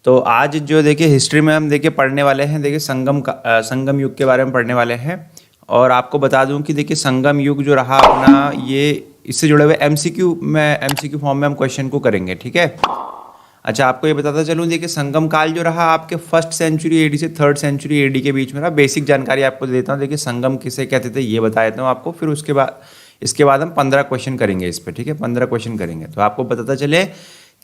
तो आज जो देखिए हिस्ट्री में हम देखिए पढ़ने वाले हैं, देखिए संगम युग के बारे में पढ़ने वाले हैं। और आपको बता दूं कि देखिए संगम युग जो रहा अपना, ये इससे जुड़े हुए एमसीक्यू फॉर्म में हम क्वेश्चन को करेंगे, ठीक है। अच्छा, आपको ये बताता चलूँ, देखिए संगम काल जो रहा आपके 1st सेंचुरी एडी से 3rd सेंचुरी एडी के बीच में रहा। बेसिक जानकारी आपको दे देता हूँ। देखिए संगम किसे कहते थे ये बता देता हूँ आपको, फिर इसके बाद हम 15 क्वेश्चन करेंगे इस पर, ठीक है। 15 क्वेश्चन करेंगे तो आपको बताता चले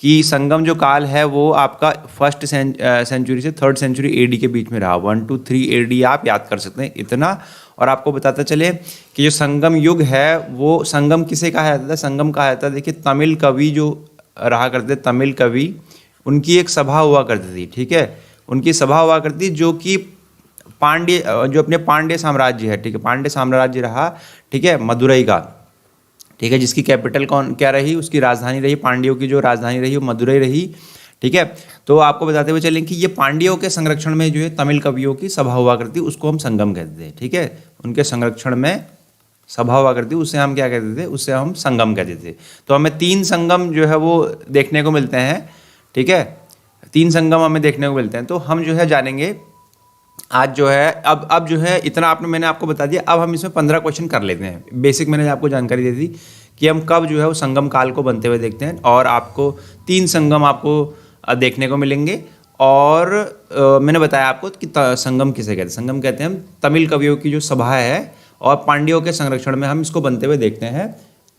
कि संगम जो काल है वो आपका 1st सेंचुरी से 3rd सेंचुरी एडी के बीच में रहा। 1 to 3 एडी आप याद कर सकते हैं इतना। और आपको बताता चले कि जो संगम युग है वो संगम किसे कहा जाता था? संगम कहा जाता है, देखिए तमिल कवि जो रहा करते, तमिल कवि, उनकी एक सभा हुआ करती थी, ठीक है। उनकी सभा हुआ करती जो कि जो अपने पांड्य साम्राज्य है, ठीक है, पांड्य साम्राज्य रहा, ठीक है, मदुरई का, ठीक है, जिसकी कैपिटल क्या रही, उसकी राजधानी रही, पांड्यों की जो राजधानी रही वो मदुरई रही, ठीक है। तो आपको बताते हुए चलें कि ये पांड्यों के संरक्षण में जो है तमिल कवियों की सभा हुआ करती, उसको हम संगम कहते थे, ठीक है। उनके संरक्षण में सभा हुआ करती, उससे हम क्या कहते थे? उससे हम संगम कहते थे। तो हमें 3 संगम जो है वो देखने को मिलते हैं, ठीक है। 3 संगम हमें देखने को मिलते हैं। तो हम जो है जानेंगे आज जो है, अब जो है इतना मैंने आपको बता दिया। अब हम इसमें 15 क्वेश्चन कर लेते हैं। बेसिक मैंने आपको जानकारी दे दी कि हम कब जो है वो संगम काल को बनते हुए देखते हैं। और आपको 3 संगम आपको देखने को मिलेंगे। और मैंने बताया आपको कि संगम किसे कहते हैं। संगम कहते हैं हम तमिल कवियों की जो सभा है और पांड्यों के संरक्षण में हम इसको बनते हुए देखते हैं।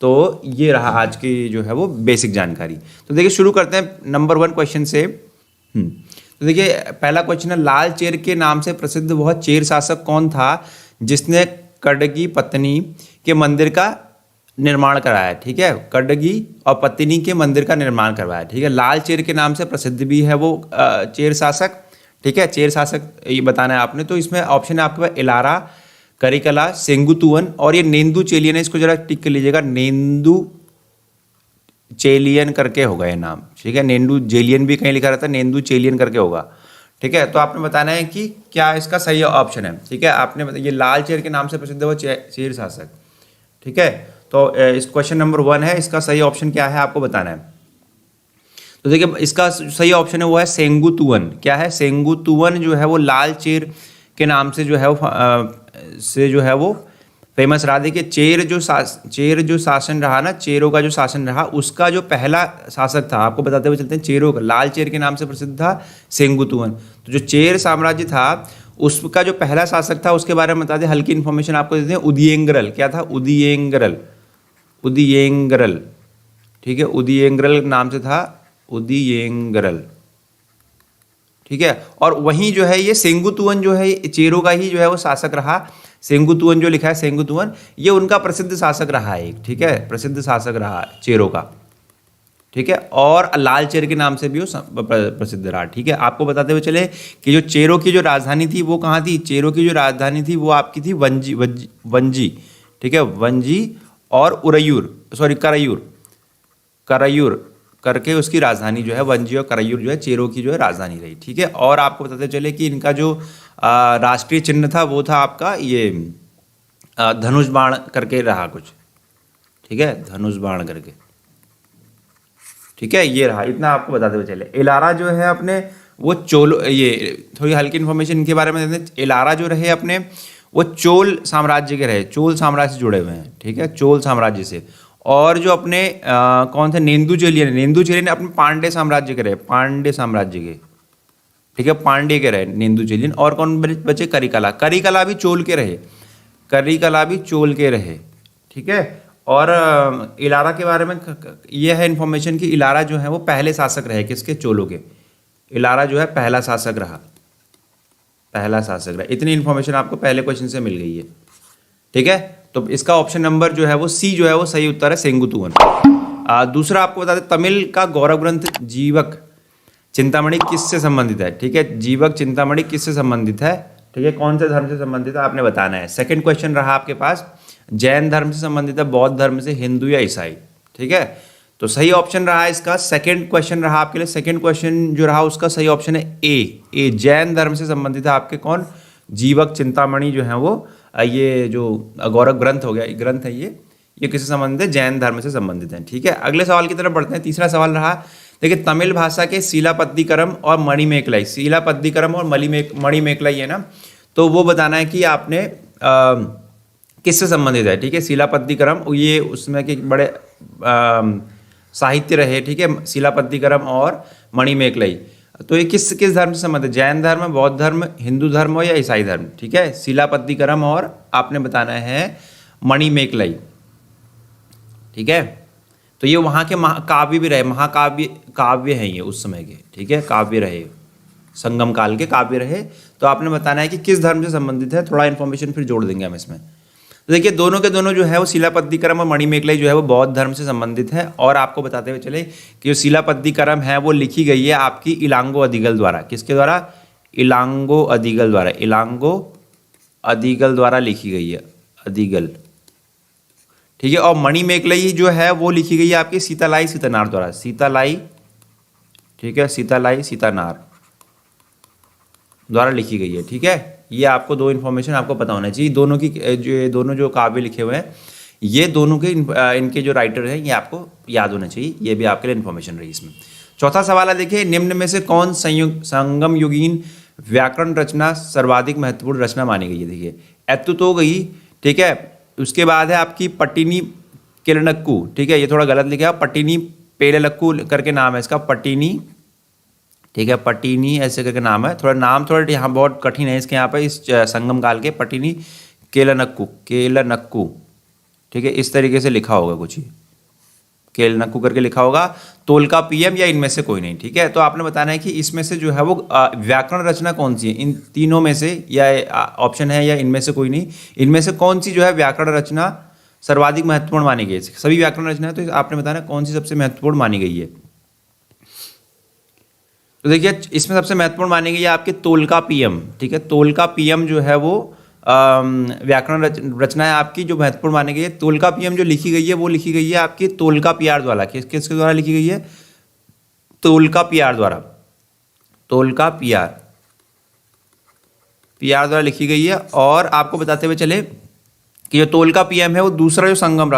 तो ये रहा आज की जो है वो बेसिक जानकारी। तो देखिए शुरू करते हैं नंबर 1 क्वेश्चन से। तो देखिए पहला क्वेश्चन है, लाल चेर के नाम से प्रसिद्ध वह चेर शासक कौन था जिसने कड़गी पत्नी के मंदिर का निर्माण कराया? ठीक है, कड़गी और पत्नी के मंदिर का निर्माण करवाया, ठीक है। लाल चेर के नाम से प्रसिद्ध भी है वो चेर शासक, ठीक है। चेर शासक ये बताना है आपने। तो इसमें ऑप्शन है आपके पास इलारा, करिकला, सेंगुतुवन और ये नेंदू चेलियन है। इसको जरा टिक कर लीजिएगा, नेंदू चेलियन करके होगा ये नाम, ठीक है। नेंदू जेलियन भी कहीं लिखा रहता है, नेंदू चेलियन करके होगा, ठीक है। तो आपने बताना है कि क्या इसका सही ऑप्शन है, ठीक है। आपने ये लाल चेर के नाम से प्रसिद्ध है वो चेर शासक, ठीक है। तो इस क्वेश्चन नंबर 1 है, इसका सही ऑप्शन क्या है आपको बताना है। तो देखिए इसका सही ऑप्शन है वो है सेंगुतुवन। क्या है? सेंगुतुवन जो है वो लाल चेर के नाम से जो है वो फेमस रहा। देखिए चेर जो शासन रहा ना, चेरों का जो शासन रहा, उसका जो पहला शासक था, आपको बताते हुए चलते हैं, चेरों का लाल चेर के नाम से प्रसिद्ध था सेंगुतुवन। तो जो चेर साम्राज्य था उसका जो पहला शासक था उसके बारे में बता दें, हल्की इन्फॉर्मेशन आपको देते हैं। उदयेंगरल। क्या था? उदयेंगरल, ठीक है। उदयेंगरल नाम से था, उदयेंगरल, ठीक है। और वहीं जो है ये सेंगुतुवन जो है चेरों का ही जो है वो शासक रहा। सेंगुतुवन जो लिखा है सेंगुतुवन, ये उनका प्रसिद्ध शासक रहा एक, ठीक है, प्रसिद्ध शासक रहा चेरों का, ठीक है। और लाल चेर के नाम से भी वो प्रसिद्ध रहा, ठीक है। आपको बताते हुए चले कि जो चेरों की जो राजधानी थी वो कहाँ थी? चेरों की जो राजधानी थी वो आपकी थी वंजी, ठीक है, वंजी और करायूर करके उसकी राजधानी जो है वंजी और करायूर जो है चेरों की जो है राजधानी रही, ठीक है। और आपको बताते चले कि इनका जो राष्ट्रीय चिन्ह था वो था आपका ये धनुष बाण करके रहा कुछ, ठीक है, धनुष बाण करके, ठीक है, ये रहा। इतना आपको बताते हुए चले। इलारा जो है अपने वो ये थोड़ी हल्की इन्फॉर्मेशन इनके बारे में देते हैं। इलारा जो रहे अपने वो चोल साम्राज्य के रहे, चोल साम्राज्य से जुड़े हुए हैं, ठीक है, चोल साम्राज्य से। और जो अपने कौन थे? नेंदू चेलियन अपने पांड्य साम्राज्य के रहे, पांड्य साम्राज्य के, ठीक है, पांड्य के रहे नेंदू चेलियन। और कौन बचे? करिकला भी चोल के रहे, ठीक है। और इलारा के बारे में यह है इन्फॉर्मेशन कि इलारा जो है वो पहले शासक रहे किसके? चोलों के। इलारा जो है पहला शासक रहा। इतनी इन्फॉर्मेशन आपको पहले क्वेश्चन से मिल गई है, ठीक है। तो इसका ऑप्शन नंबर जो है वो सी जो है वो सही उत्तर है, सेंगुतुवन। दूसरा आपको बता दें, तमिल का गौरव ग्रंथ जीवक चिंतामणि किससे संबंधित है? ठीक है, जीवक चिंतामणि किससे संबंधित है? ठीक है, कौन से धर्म से संबंधित है आपने बताना है। सेकंड क्वेश्चन रहा आपके पास, जैन धर्म से संबंधित है, बौद्ध धर्म से, हिंदू या ईसाई, ठीक है। तो सही ऑप्शन रहा इसका सेकंड क्वेश्चन रहा आपके लिए। सेकंड क्वेश्चन जो रहा उसका सही ऑप्शन है ए, जैन धर्म से संबंधित है आपके कौन? जीवक चिंतामणि जो है वो, ये जो गौरव ग्रंथ हो गया, ग्रंथ है ये किससे संबंधित है? जैन धर्म से संबंधित है, ठीक है। अगले सवाल की तरफ बढ़ते हैं। तीसरा सवाल रहा, देखिए तमिल भाषा के शिलापद्दिकरम और मणिमेकलाई, शिलापद्दिकरम और मणिमेकलाई है ना, तो वो बताना है कि आपने किससे संबंधित है। ठीक है, शिलापद्दिकरम ये उसमें के बड़े साहित्य रहे। ठीक है, शिलापद्दिकरम और मणिमेकलाई, तो ये किस किस धर्म से संबंधित है? जैन धर्म, बौद्ध धर्म, हिंदू धर्म या ईसाई धर्म। ठीक है, शिलापद्दिकरम और आपने बताना है मणिमेकलाई। ठीक है, तो ये वहाँ के काव्य भी रहे, काव्य हैं ये उस समय के। ठीक है, काव्य रहे, संगम काल के काव्य रहे। तो आपने बताना है कि किस धर्म से संबंधित है, थोड़ा इन्फॉर्मेशन फिर जोड़ देंगे हम इसमें। तो देखिए दोनों के दोनों जो है वो शिलापद्दिकरम और मणिमेकलाई जो है वो बौद्ध धर्म से संबंधित है। और आपको बताते हुए चले कि जो शिलापद्दिकरम है वो लिखी गई है आपकी इलांगो अदिगल द्वारा। किसके द्वारा? इलांगो अदिगल द्वारा। इलांगो अदिगल द्वारा लिखी गई है, अदिगल। ठीक है, और मणिमेकलाई जो है वो लिखी गई है आपकी सीतालाई सीतानार द्वारा। सीतालाई, ठीक है, सीतालाई सीतानार द्वारा लिखी गई है। ठीक है, ये आपको दो इन्फॉर्मेशन आपको पता होना चाहिए। दोनों की दोनों जो काव्य लिखे हुए हैं ये दोनों के इनके जो राइटर हैं ये आपको याद होना चाहिए। ये भी आपके लिए इन्फॉर्मेशन रही इसमें। चौथा सवाल है, देखिए निम्न में से कौन संगम युगीन व्याकरण रचना सर्वाधिक महत्वपूर्ण रचना मानी गई है? देखिए एत्तु तो गई, ठीक है, उसके बाद है आपकी पट्टिनी केलनक्कू। ठीक है, ये थोड़ा गलत लिखा है, पट्टिनी पेललक्कू करके नाम है इसका, पट्टिनी। ठीक है, पट्टिनी ऐसे करके नाम है, थोड़ा नाम थोड़ा यहाँ बहुत कठिन है इसके, यहाँ पे इस संगम काल के पट्टिनी केलनक्कू। ठीक है, इस तरीके से लिखा होगा कुछ ही, केलनक्कू करके लिखा होगा। तोलका पीएम या इनमें से कोई नहीं। ठीक है, तो आपने बताना है कि इसमें से जो है वो व्याकरण रचना कौन सी है, इन तीनों में से, या ऑप्शन है या इनमें से कोई नहीं, इनमें से कौन सी जो है व्याकरण रचना सर्वाधिक महत्वपूर्ण मानी गई है? सभी व्याकरण रचना है तो आपने बताना कौन सी सबसे महत्वपूर्ण मानी गई है। तो देखिए इसमें सबसे महत्वपूर्ण मानी गई है आपके तोलका पीएम। ठीक है, तोलका पीएम जो है वो व्याकरण रचना है आपकी जो महत्वपूर्ण मानी गई है। तोलका पीएम जो लिखी गई है वो लिखी गई है आपकी तोलका पियार द्वारा। किसके द्वारा लिखी गई है? तोलका पियार द्वारा। तोलका पियार द्वारा लिखी गई है। और आपको बताते हुए चले कि जो तोलका पीएम है वो दूसरा जो संगम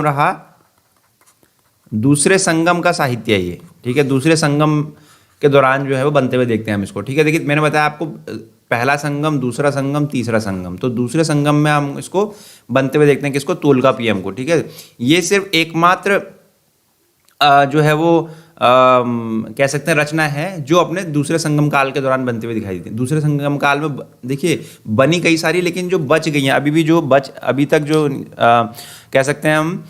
रहा, दूसरे संगम का साहित्य है ये। ठीक है, दूसरे संगम के दौरान जो है वो बनते हुए देखते हैं हम इसको। ठीक है, देखिए मैंने बताया आपको पहला संगम, दूसरा संगम, तीसरा संगम, तो दूसरे संगम में हम इसको बनते हुए देखते हैं किसको? तोलका पीएम को। ठीक है, ये सिर्फ एकमात्र जो है वो कह सकते हैं रचना है जो अपने दूसरे संगम काल के दौरान बनते हुए दिखाई देती है। दूसरे संगम काल में देखिए बनी कई सारी, लेकिन जो बच गई हैं अभी तक जो कह सकते हैं हम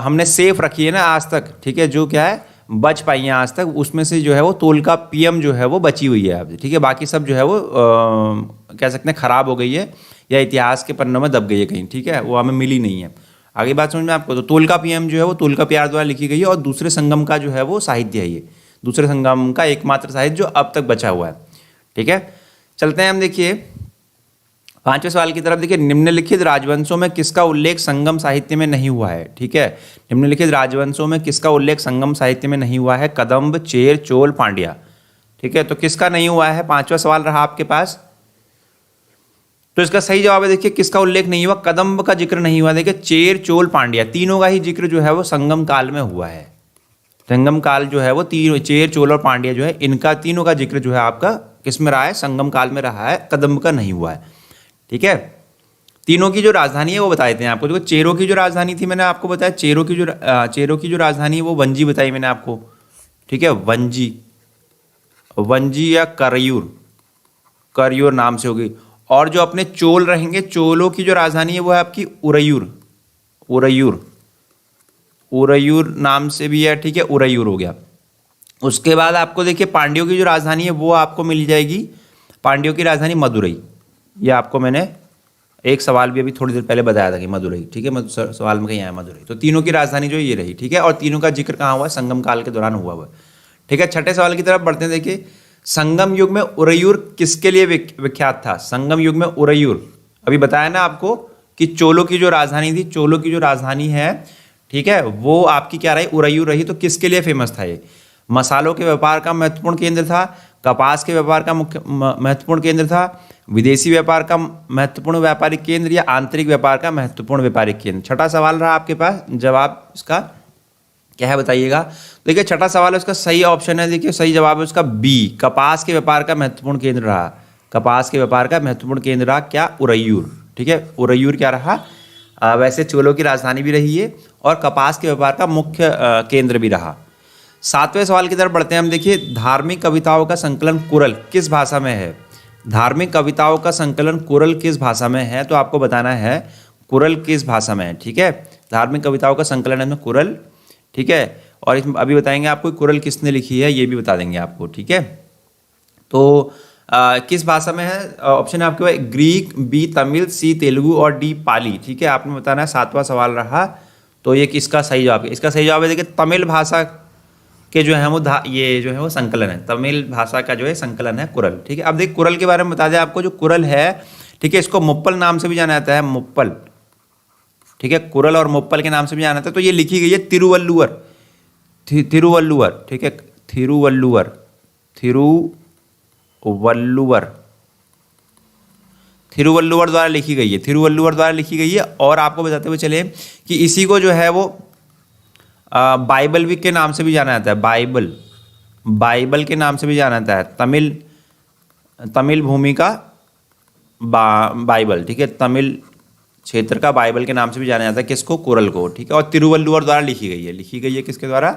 हमने सेफ रखी है ना आज तक। ठीक है, जो क्या है बच पाई हैं आज तक, उसमें से जो है वो तोलका पीएम जो है वो बची हुई है अब। ठीक है, बाकी सब जो है वो कह सकते हैं खराब हो गई है या इतिहास के पन्नों में दब गई है कहीं। ठीक है, वो हमें मिली नहीं है। आगे बात समझ में आपको? तो तोलका पीएम जो है वो तोलका पियार द्वारा लिखी गई है और दूसरे संगम का जो है वो साहित्य है, ये दूसरे संगम का एकमात्र साहित्य जो अब तक बचा हुआ है। ठीक है, चलते हैं हम देखिए पांचवें सवाल की तरफ। देखिए निम्नलिखित राजवंशों में किसका उल्लेख संगम साहित्य में नहीं हुआ है? ठीक है, निम्नलिखित राजवंशों में किसका उल्लेख संगम साहित्य में नहीं हुआ है? कदम्ब, चेर, चोल, पांड्या। ठीक है, तो किसका नहीं हुआ है? पांचवा सवाल रहा आपके पास। तो इसका सही जवाब है देखिए किसका उल्लेख नहीं हुआ? कदम्ब का जिक्र नहीं हुआ। देखिए चेर, चोल, पांड्या तीनों का ही जिक्र जो है वो संगम काल में हुआ है। संगम काल जो है वो तीनों, चेर, चोल और पांड्या जो है, इनका तीनों का जिक्र जो है आपका किस में रहा है? संगम काल में रहा है, कदम्ब का नहीं हुआ है। ठीक है, तीनों की जो राजधानी है वो बता देते हैं आपको। देखो चेरों की जो राजधानी थी मैंने आपको बताया, चेरों की जो राजधानी है वो वंजी बताई मैंने आपको। ठीक है, वंजी या करयूर नाम से होगी। और जो अपने चोल रहेंगे, चोलों की जो राजधानी है वो है आपकी उरयूर नाम से भी है। ठीक है, उरयूर हो गया। उसके बाद आपको देखिए पांड्यों की जो राजधानी है वो आपको मिल जाएगी, पांड्यों की राजधानी मदुरई। ये आपको मैंने एक सवाल भी अभी थोड़ी देर पहले बताया था कि मदुरई। ठीक है, सवाल में कहीं आया मदुरई। तो तीनों की राजधानी जो ये रही। ठीक है, और तीनों का जिक्र कहाँ हुआ? संगम काल के दौरान हुआ हुआ। ठीक है, छठे सवाल की तरफ बढ़ते हैं। देखिए संगम युग में उरयूर किसके लिए विख्यात था? संगम युग में उरयूर, अभी बताया ना आपको कि चोलों की जो राजधानी थी, चोलों की जो राजधानी है, ठीक है, वो आपकी क्या रही? उरयूर रही। तो किसके लिए फेमस था ये? मसालों के व्यापार का महत्वपूर्ण केंद्र था, कपास के व्यापार का महत्वपूर्ण केंद्र था, विदेशी व्यापार का महत्वपूर्ण व्यापारिक केंद्र, या आंतरिक व्यापार का महत्वपूर्ण व्यापारिक केंद्र। छठा सवाल रहा आपके पास, जवाब इसका क्या है बताइएगा। देखिए छठा सवाल है, उसका सही ऑप्शन है, देखिए सही जवाब है उसका बी, कपास के व्यापार का महत्वपूर्ण केंद्र रहा। कपास के व्यापार का महत्वपूर्ण केंद्र रहा क्या, उरैयूर। ठीक है, उरैयूर क्या रहा, वैसे चोलों की राजधानी भी रही है और कपास के व्यापार का मुख्य केंद्र भी रहा। सातवें सवाल की तरफ बढ़ते हैं हम। देखिए धार्मिक कविताओं का संकलन कुरल किस भाषा में है। धार्मिक कविताओं का संकलन कुरल किस भाषा में है, तो आपको बताना है कुरल किस भाषा में है। ठीक है, धार्मिक कविताओं का संकलन है कुरल। ठीक है, और इसमें अभी बताएंगे आपको कुरल किसने लिखी है, ये भी बता देंगे आपको। ठीक है, तो किस भाषा में है, ऑप्शन है आपके पास ग्रीक, बी तमिल, सी तेलुगु और डी पाली। ठीक है, आपने बताना है, सातवां सवाल रहा, तो ये किसका सही जवाब है। इसका सही जवाब है देखिए तमिल भाषा के जो है वो ये जो है वो संकलन है, तमिल भाषा का जो है संकलन है कुरल। ठीक है, अब देखिए कुरल के बारे में बता दें आपको, जो कुरल है, ठीक है, इसको मुप्पल नाम से भी जाना जाता है, मुप्पल। ठीक है, कुरल और मुप्पल के नाम से भी जाना जाता है। तो ये लिखी गई है तिरुवल्लुवर, तिरुवल्लुवर। ठीक है, तिरुवल्लुवर, तिरुवल्लुवर, तिरुवल्लुवर द्वारा लिखी गई है, तिरुवल्लुवर द्वारा लिखी गई है। और आपको बताते हुए चले कि इसी को जो है वो बाइबल भी के नाम से भी जाना जाता है, बाइबल, बाइबल के नाम से भी जाना जाता है, तमिल, तमिल भूमि का बाइबल। ठीक है, तमिल क्षेत्र का बाइबल के नाम से भी जाना जाता है किसको, कुरल को। ठीक है, और तिरुवल्लुवर द्वारा लिखी गई है, लिखी गई है किसके द्वारा,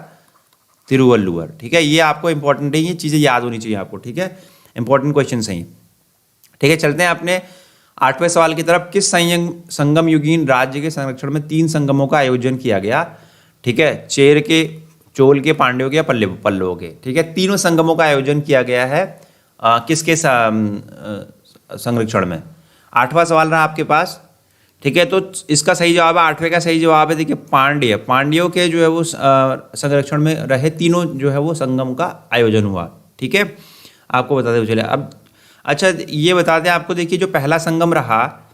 तिरुवल्लुवर। ठीक है, ये आपको इंपॉर्टेंट है, ये चीज़ें याद होनी चाहिए आपको। ठीक है, इंपॉर्टेंट क्वेश्चन सही। ठीक है, चलते हैं अपने आठवें सवाल की तरफ। किस संगम युगीन राज्य के संरक्षण में 3 संगमों का आयोजन किया गया। ठीक है, चेर के, चोल के, पांड्यों के या पल्लवों के। ठीक है, तीनों संगमों का आयोजन किया गया है किसके संरक्षण में। आठवां सवाल रहा आपके पास। ठीक है, तो इसका सही जवाब है, आठवें का सही जवाब है देखिए पांड्य, पांड्यों के जो है वो संरक्षण में रहे तीनों जो है वो संगम का आयोजन हुआ। ठीक है, आपको बताते हुए चले। अब अच्छा ये बता दें आपको, देखिए जो पहला संगम रहा,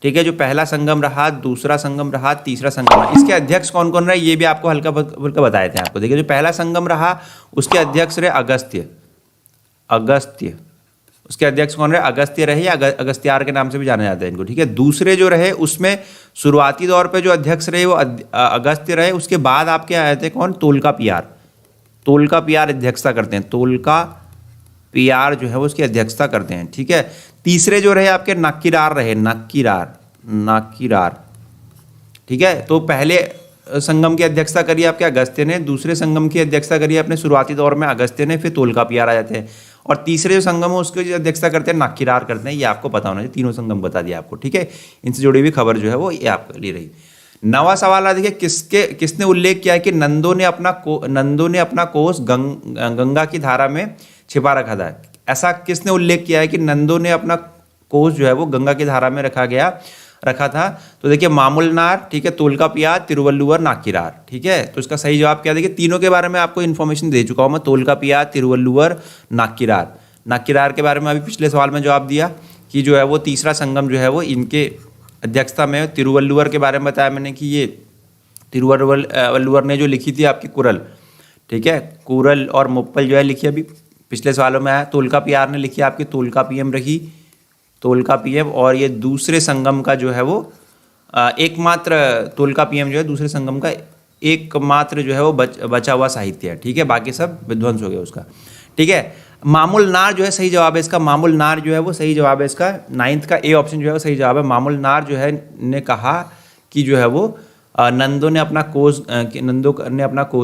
ठीक है, जो पहला संगम रहा, दूसरा संगम रहा, तीसरा संगम रहा, इसके अध्यक्ष कौन कौन रहे ये भी आपको हल्का फुल्का बताए थे आपको। देखिए जो पहला संगम रहा उसके अध्यक्ष रहे अगस्त्य, अगस्त्य, उसके अध्यक्ष कौन रहे, अगस्त्य रहे, या अगस्त्यार के नाम से भी जाना जाता है इनको। ठीक है, दूसरे जो रहे उसमें शुरुआती दौर पे जो अध्यक्ष रहे वो अगस्त्य रहे। उसके बाद आपके आए थे कौन, तोलका पियार, तोलका पियार अध्यक्षता करते हैं, तोलका पियार जो है वो उसकी अध्यक्षता करते हैं। ठीक है, तीसरे जो रहे आपके नाक्किरार रहे, नाक्किरार, नाक्किरार। ठीक है, तो पहले संगम की अध्यक्षता करी आपके अगस्त्य ने, दूसरे संगम की अध्यक्षता करी अपने शुरुआती दौर में अगस्त्य ने, फिर तोलका पियार आ जाते हैं, और तीसरे जो संगम है उसकी जो अध्यक्षता करते हैं नाक्किरार करते हैं। ये आपको पता होना चाहिए, तीनों संगम बता दिया आपको। ठीक है, इनसे जुड़ी हुई खबर जो है वो ये आपके लिए रही। नवा सवाल है, देखिए किसने उल्लेख किया है कि नंदों ने अपना कोष गंगा की धारा में छिपा रखा था। ऐसा किसने उल्लेख किया है कि नंदों ने अपना कोष जो है वो गंगा की धारा में रखा था। तो देखिए मामुलनार, ठीक है, तोलका पियार, तिरुवल्लुवर, नाक्किरार। ठीक है, तो इसका सही जवाब क्या, देखिए तीनों के बारे में आपको इन्फॉर्मेशन दे चुका हूँ मैं, तोलका पियार, तिरुवल्लुवर, नाक्किरार। नाक्किरार के बारे में अभी पिछले सवाल में जवाब दिया कि जो है वो तीसरा संगम जो है वो इनके अध्यक्षता में। तिरुवल्लुवर के बारे में बताया मैंने कि ये तिरुवल्लुवर ने जो लिखी थी आपकी कुरल। ठीक है, कुरल और मुप्पल जो है लिखी अभी पिछले सवालों में आया। तोलका पियार ने लिखी आपकी तोलका पीएम रही, तोलका पीएम। और ये दूसरे संगम का जो है वो एकमात्र, तोलका पीएम जो है दूसरे संगम का एकमात्र जो है वो बचा हुआ साहित्य है। ठीक है, बाकी सब विध्वंस हो गया उसका। ठीक है, मामुलनार जो है सही जवाब है इसका, मामुलनार जो है वो सही जवाब है इसका, 9th का ए ऑप्शन जो है वो सही जवाब है। मामुलनार जो है ने कहा कि जो है वो नंदों ने अपना कोष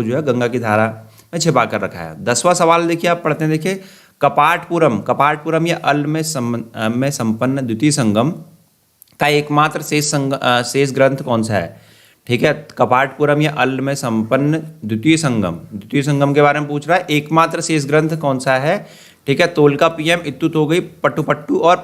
जो है गंगा की धारा में छिपा कर रखा है। 10वां सवाल देखिए आप पढ़ते हैं, देखिए कपाटपुरम या अल में संपन्न द्वितीय संगम का एकमात्र शेष ग्रंथ कौन सा है। ठीक है, कपाटपुरम या अल में संपन्न द्वितीय संगम के बारे में पूछ रहा है, एकमात्र शेष ग्रंथ कौन सा है। ठीक है, तोलका पीएम, इत्तुतोगई, पट्टुपट्टु और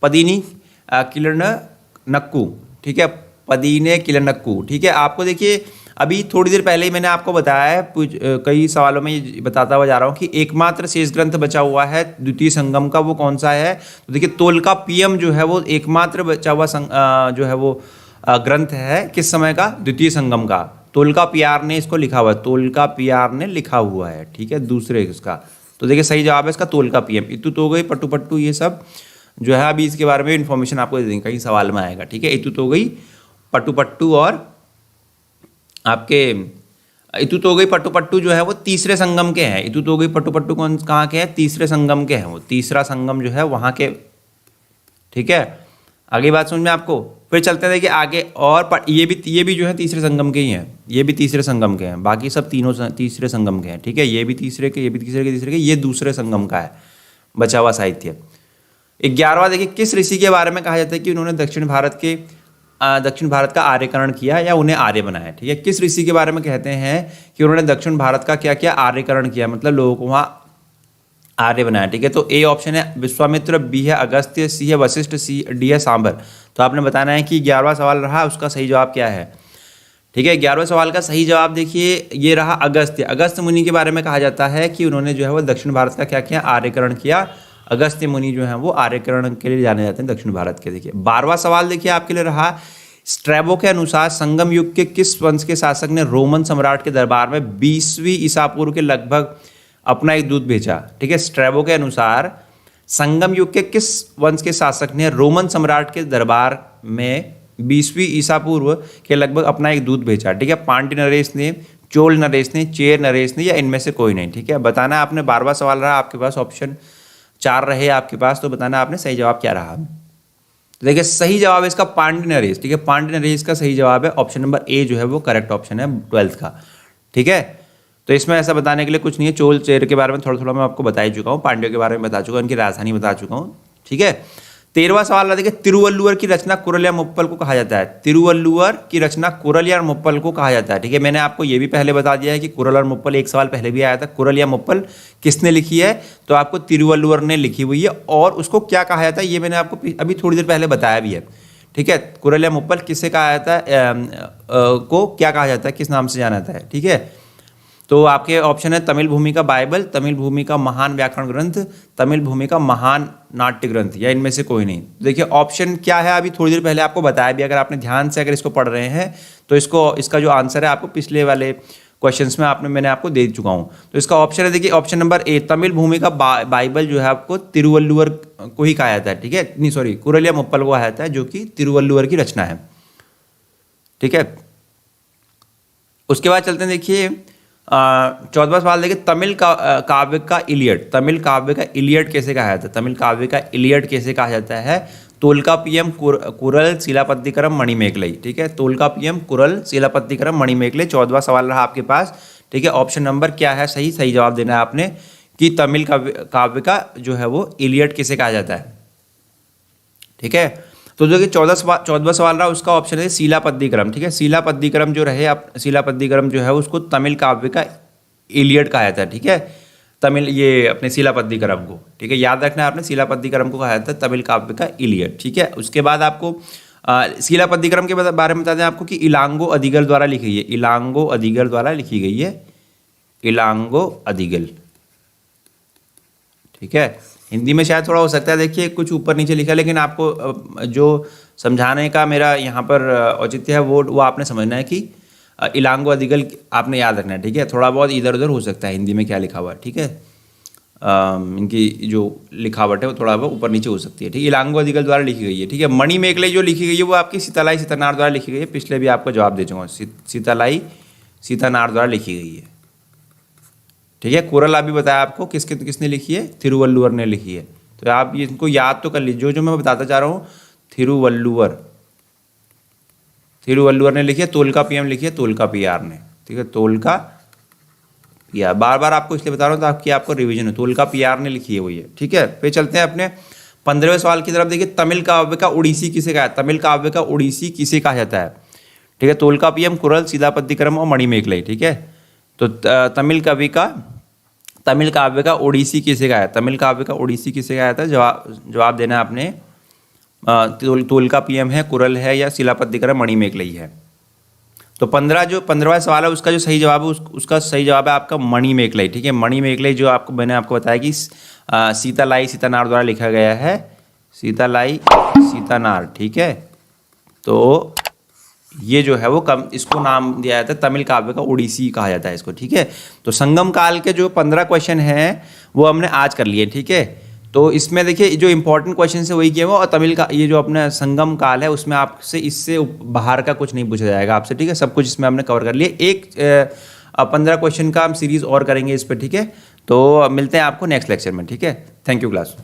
पदीनी किलनक्कू। ठीक है, पदीने किलनक्कू। ठीक है, आपको देखिए अभी थोड़ी देर पहले ही मैंने आपको बताया है, कई सवालों में ये बताता हुआ जा रहा हूँ कि एकमात्र शेष ग्रंथ बचा हुआ है द्वितीय संगम का, वो कौन सा है। तो देखिए तोलका पीएम जो है वो एकमात्र बचा हुआ जो है वो ग्रंथ है किस समय का, द्वितीय संगम का। तोलका पियार ने इसको लिखा हुआ है, तोलका पियार ने लिखा हुआ है। ठीक है, दूसरे इसका। तो देखिए सही जवाब है इसका तोलका पीएम। इत्तुतोगई, पट्टुपट्टु, ये सब जो है अभी इसके बारे में इन्फॉर्मेशन आपको दे देंगे, कहीं सवाल में आएगा। ठीक है, इत्तुतोगई, पट्टुपट्टु और आपके इतु तोगई पट्टू जो है वो तीसरे संगम के हैं। इतु तोगई पट्टू कौन कहाँ के हैं? तीसरे संगम के हैं, वो तीसरा संगम जो है वहाँ के। ठीक है, आगे बात समझ में आपको। फिर चलते हैं देखिए आगे, और ये भी जो है तीसरे संगम के ही हैं, ये भी तीसरे संगम के हैं, बाकी सब तीनों तीसरे संगम के हैं। ठीक है, ये भी तीसरे के, ये भी तीसरे के, ये दूसरे संगम का है बचा हुआ साहित्य। 11वां देखिए, किस ऋषि के बारे में कहा जाता है कि उन्होंने दक्षिण भारत का आर्यकरण किया या उन्हें आर्य बनाया? ठीक है, किस ऋषि के बारे में कहते हैं कि उन्होंने दक्षिण भारत का क्या किया? आर्यकरण किया, मतलब लोगों को वहाँ आर्य बनाया। ठीक है, तो ए ऑप्शन है विश्वामित्र, बी है अगस्त्य, सी है वशिष्ठ, डी है सांबर। तो आपने बताना है कि 11वां सवाल रहा, उसका सही जवाब क्या है। ठीक है, 11वें सवाल का सही जवाब देखिए ये रहा अगस्त्य। अगस्त्य मुनि के बारे में कहा जाता है कि उन्होंने जो है वो दक्षिण भारत का क्या किया? आर्यकरण किया। अगस्त्य मुनि जो है वो आर्यकरण के लिए जाने जाते हैं दक्षिण भारत के। देखिए 12वां सवाल देखिए आपके लिए रहा, स्ट्रैबो के अनुसार संगम युग के किस वंश के शासक ने रोमन सम्राट के दरबार में 20वीं ईसा पूर्व के लगभग अपना एक दूत भेजा? ठीक है, स्ट्रैबो के अनुसार संगम युग के किस वंश के शासक ने रोमन सम्राट के दरबार में 20वीं ईसा पूर्व के लगभग अपना एक दूत भेजा? ठीक है, पांड्य नरेश ने, चोल नरेश ने, चेर नरेश ने, या इनमें से कोई नहीं? ठीक है, बताना है आपने। 12वां सवाल रहा आपके पास, ऑप्शन 4 रहे आपके पास, तो बताना आपने सही जवाब क्या रहा। देखिए सही जवाब है इसका पांड्य नरेश। ठीक है, पांड्य नरेश का सही जवाब है ऑप्शन नंबर ए जो है वो करेक्ट ऑप्शन है 12th का। ठीक है, तो इसमें ऐसा बताने के लिए कुछ नहीं है। चोल चेर के बारे में थोड़ा थोड़ा मैं आपको बता ही चुका हूँ, पांड्यों के बारे में बता चुका हूँ, उनकी राजधानी बता चुका हूँ। ठीक है, 13वां सवाल देखिए, तिरुवल्लुवर की रचना कुरल या मुप्पल को कहा जाता है? तिरुवल्लुवर की रचना कुरल या मुप्पल को कहा जाता है। ठीक है, मैंने आपको ये भी पहले बता दिया है कि कुरल और मुप्पल, एक सवाल पहले भी आया था, कुरल या मुप्पल किसने लिखी है? तो आपको तिरुवल्लुवर ने लिखी हुई है। और उसको क्या कहा जाता है ये मैंने आपको अभी थोड़ी देर पहले बताया भी है। ठीक है, कुरल या मुप्पल किससे कहा जाता है, को क्या कहा जाता है, किस नाम से जाना जाता है? ठीक है, तो आपके ऑप्शन है तमिल भूमि का बाइबल, तमिल भूमि का महान व्याकरण ग्रंथ, तमिल भूमि का महान नाट्य ग्रंथ, या इनमें से कोई नहीं। देखिए ऑप्शन क्या है अभी थोड़ी देर पहले आपको बताया भी, अगर आपने ध्यान से अगर इसको पढ़ रहे हैं तो इसका जो आंसर है आपको पिछले वाले क्वेश्चंस में मैंने आपको दे चुका हूँ। तो इसका ऑप्शन है देखिए ऑप्शन नंबर ए, तमिल भूमि का बाइबल जो है आपको तिरुवल्लुवर को ही कहा जाता है। ठीक है, नहीं सॉरी, कुरल या मुप्पल को कहा जाता है, जो कि तिरुवल्लुवर की रचना है। ठीक है, उसके बाद चलते हैं देखिए 14वां सवाल देखिए, तमिल काव्य का इलियड, तमिल काव्य का इलियड कैसे कहा जाता है? तमिल काव्य का इलियड कैसे कहा जाता है? तोल्कापियम कुरल शिलापतिकरम मणिमेखलई। ठीक है, तोल्कापियम कुरल शिलापतिकरम मणिमेखलई 14वां सवाल रहा आपके पास। ठीक है, ऑप्शन नंबर क्या है सही जवाब देना है आपने कि तमिल काव्य का जो है वो इलियड कैसे कहा जाता है। ठीक है, तो देखिए 14वां सवाल रहा, उसका ऑप्शन है शिलापद्दिकरम। ठीक है, शिलापद्दिकरम जो रहे आप, शिलापद्दिकरम जो है उसको तमिल काव्य का इलियड कहा जाता है। ठीक है, तमिल ये अपने शिलापद्दिकरम को, ठीक है, याद रखना है आपने, शिलापद्दिकरम को कहा जाता है तमिल काव्य का इलियड। ठीक है, उसके बाद आपको शिलापद्दिकरम के बारे में बता दें आपको कि इलांगो अदिगल द्वारा लिखी गई है, इलांगो अदिगल द्वारा लिखी गई है, इलांगो अदिगल। ठीक है, हिंदी में शायद थोड़ा हो सकता है, देखिए कुछ ऊपर नीचे लिखा है, लेकिन आपको जो समझाने का मेरा यहाँ पर औचित्य है वो आपने समझना है कि इलांगो अदिगल आपने याद रखना है। ठीक है, थोड़ा बहुत इधर उधर हो सकता है हिंदी में क्या लिखा हुआ है। ठीक है, इनकी जो लिखावट है वो थोड़ा बहुत ऊपर नीचे हो सकती है। ठीक है, इलांगो अदिगल द्वारा लिखी गई है। ठीक है, मणिमेखलई जो लिखी गई है वो आपकी सीतालाई सीतानार द्वारा लिखी गई है, पिछले भी आपको जवाब दे चुका हूँ, सीतालाई सीतानार द्वारा लिखी गई है। ठीक है, कुरल अभी बताया आपको किसने लिखी है, तिरुवल्लुवर ने लिखी है। तो आप ये इनको याद तो कर लीजिए, जो मैं बताता चाह रहा हूँ, तिरुवल्लुवर ने लिखी है, तोल्कापियम लिखी है तोल्कापियार ने। ठीक है, तोल्कापियार बार बार आपको इसलिए बता रहा हूँ ताकि आपको रिवीजन हो, तोल्कापियार ने लिखी है वो ये। ठीक है, फिर चलते हैं अपने 15वें सवाल की तरफ। देखिए तमिल काव्य का उड़ीसी किसे कहा, तमिल काव्य का उड़ीसी किसे कहा जाता है? ठीक है, तोल्कापियम, कुरल, शिलापद्दिकरम और मणिमेखलई। ठीक है, तो तमिल काव्य का ओडिसी किसे कहा है? तमिल काव्य का ओडिसी किसे कहा जाता है? जवाब देना है आपने, तोल्कापियम है, कुरल है, या शिलापद्दिकरम मणिमेखलई है। तो 15वां सवाल है, उसका जो सही जवाब है उसका सही जवाब है आपका मणिमेखलई। ठीक है, मणिमेखलई जो मैंने आपको बताया कि सीतालाई सीतानार द्वारा लिखा गया है, सीतालाई सीतानार। ठीक है, तो ये जो है वो इसको नाम दिया जाता है, तमिल काव्य का ओडिसी कहा जाता है इसको। ठीक है, तो संगम काल के जो 15 क्वेश्चन हैं वो हमने आज कर लिए। ठीक है, तो इसमें देखिए जो इंपॉर्टेंट क्वेश्चन है वही किए वो, और तमिल का ये जो अपना संगम काल है उसमें आपसे इससे बाहर का कुछ नहीं पूछा जाएगा आपसे। ठीक है, सब कुछ इसमें हमने कवर कर लिया। एक अब 15 क्वेश्चन का हम सीरीज और करेंगे इस पर, ठीक है। तो मिलते हैं आपको नेक्स्ट लेक्चर में, ठीक है। Thank you class.